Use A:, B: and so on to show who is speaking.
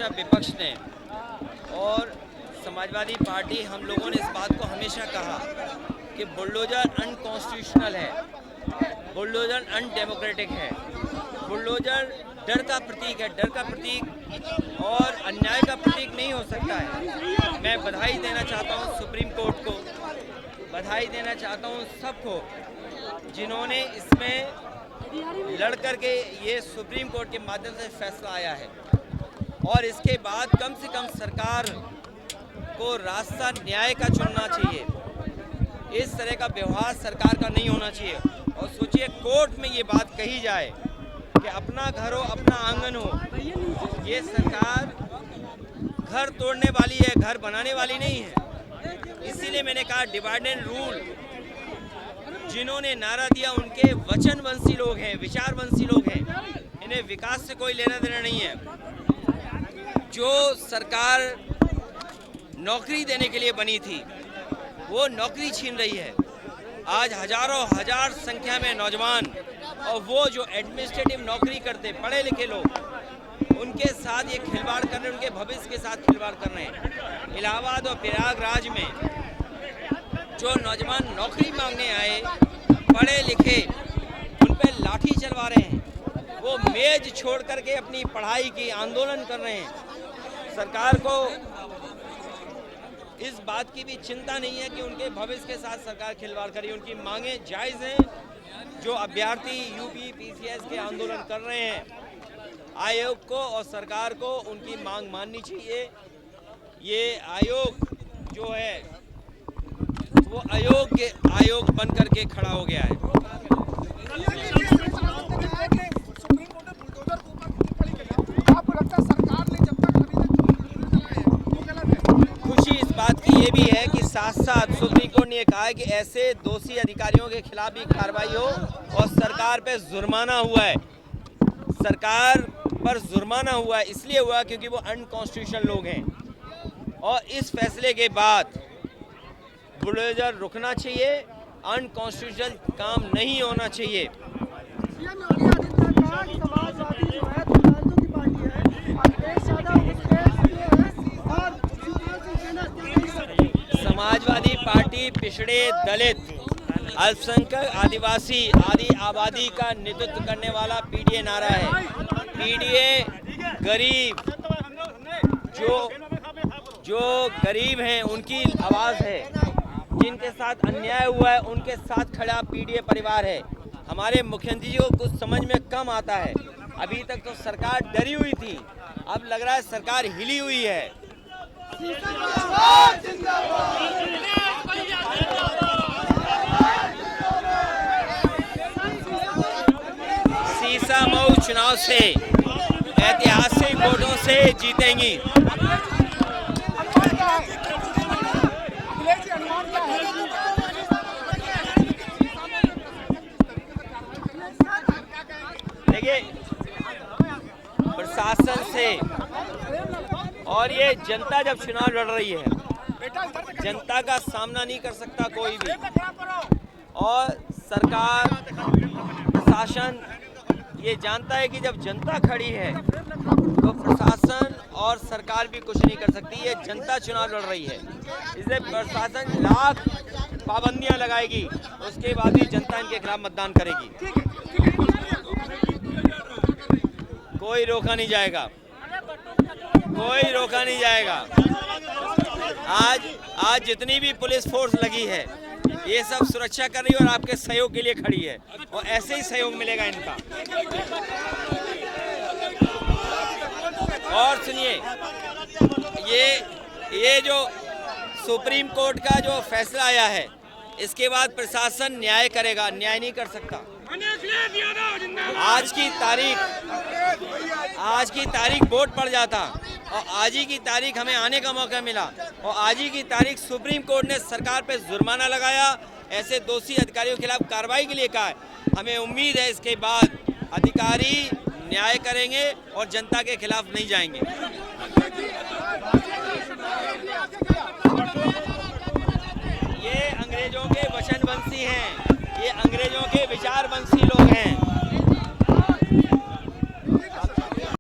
A: हमेशा विपक्ष ने और समाजवादी पार्टी हम लोगों ने इस बात को हमेशा कहा कि बुलडोजर अनकॉन्स्टिट्यूशनल है, बुलडोजर अनडेमोक्रेटिक है, बुलडोजर डर का प्रतीक है, डर का प्रतीक और अन्याय का प्रतीक नहीं हो सकता है। मैं बधाई देना चाहता हूँ सुप्रीम कोर्ट को, बधाई देना चाहता हूँ सबको जिन्होंने इसमें लड़ करके ये सुप्रीम कोर्ट के माध्यम से फैसला आया है। और इसके बाद कम से कम सरकार को रास्ता न्याय का चुनना चाहिए। इस तरह का व्यवहार सरकार का नहीं होना चाहिए। और सोचिए कोर्ट में ये बात कही जाए कि अपना घर हो अपना आंगन हो, ये सरकार घर तोड़ने वाली है, घर बनाने वाली नहीं है। इसीलिए मैंने कहा डिवाइड एंड रूल जिन्होंने नारा दिया उनके वचनवंशी लोग हैं, विचारवंशी लोग हैं, इन्हें विकास से कोई लेना देना नहीं है। जो सरकार नौकरी देने के लिए बनी थी वो नौकरी छीन रही है। आज हजारों हजार संख्या में नौजवान और वो जो एडमिनिस्ट्रेटिव नौकरी करते पढ़े लिखे लोग, उनके साथ ये खिलवाड़ कर रहे हैं, उनके भविष्य के साथ खिलवाड़ कर रहे हैं। इलाहाबाद और प्रयागराज में जो नौजवान नौकरी मांगने आए पढ़े लिखे, उन पर लाठी चलवा रहे हैं, वो मेज छोड़ करके अपनी पढ़ाई की आंदोलन कर रहे हैं। सरकार को इस बात की भी चिंता नहीं है कि उनके भविष्य के साथ सरकार खिलवाड़ करी। उनकी मांगे जायज़ हैं। जो अभ्यर्थी यूपी पीसीएस के आंदोलन कर रहे हैं, आयोग को और सरकार को उनकी मांग माननी चाहिए। ये आयोग जो है वो अयोग्य आयोग बन करके खड़ा हो गया है। खुशी इस बात की ये भी है कि साथ साथ सुप्रीम कोर्ट ने कहा है कि ऐसे दोषी अधिकारियों के खिलाफ भी कार्रवाई हो और सरकार पे जुर्माना हुआ है। सरकार पर जुर्माना हुआ है, इसलिए हुआ क्योंकि वो अनकॉन्स्टिट्यूशनल लोग हैं। और इस फैसले के बाद बुलडोजर रुकना चाहिए, अनकॉन्स्टिट्यूशनल काम नहीं होना चाहिए। समाजवादी पार्टी पिछड़े, दलित, अल्पसंख्यक, आदिवासी आदि आबादी का नेतृत्व करने वाला पीडीए नारा है। पीडीए गरीब, जो गरीब हैं उनकी आवाज़ है। जिनके साथ अन्याय हुआ है उनके साथ खड़ा पीडीए परिवार है। हमारे मुख्यमंत्री जी को कुछ समझ में कम आता है। अभी तक तो सरकार डरी हुई थी, अब लग रहा है सरकार हिली हुई है। सीसामऊ चुनाव से ऐतिहासिक वोटों से जीतेंगी। देखिए प्रशासन से और ये जनता जब चुनाव लड़ रही है, जनता का सामना नहीं कर सकता कोई भी। और सरकार प्रशासन ये जानता है कि जब जनता खड़ी है तो प्रशासन और सरकार भी कुछ नहीं कर सकती। ये जनता चुनाव लड़ रही है, इसलिए प्रशासन लाख पाबंदियां लगाएगी, उसके बाद भी जनता इनके खिलाफ मतदान करेगी। कोई रोका नहीं जाएगा, कोई रोका नहीं जाएगा। आज जितनी भी पुलिस फोर्स लगी है ये सब सुरक्षा कर रही है और आपके सहयोग के लिए खड़ी है, और ऐसे ही सहयोग मिलेगा इनका। और सुनिए, ये जो सुप्रीम कोर्ट का जो फैसला आया है, इसके बाद प्रशासन न्याय करेगा, अन्याय नहीं कर सकता। आज की तारीख वोट पड़ जाता और आज ही की तारीख हमें आने का मौका मिला, और आज ही की तारीख सुप्रीम कोर्ट ने सरकार पे जुर्माना लगाया, ऐसे दोषी अधिकारियों के खिलाफ कार्रवाई के लिए कहा है। हमें उम्मीद है इसके बाद अधिकारी न्याय करेंगे और जनता के खिलाफ नहीं जाएंगे। ये अंग्रेजों के वचनवंशी हैं, ये अंग्रेजों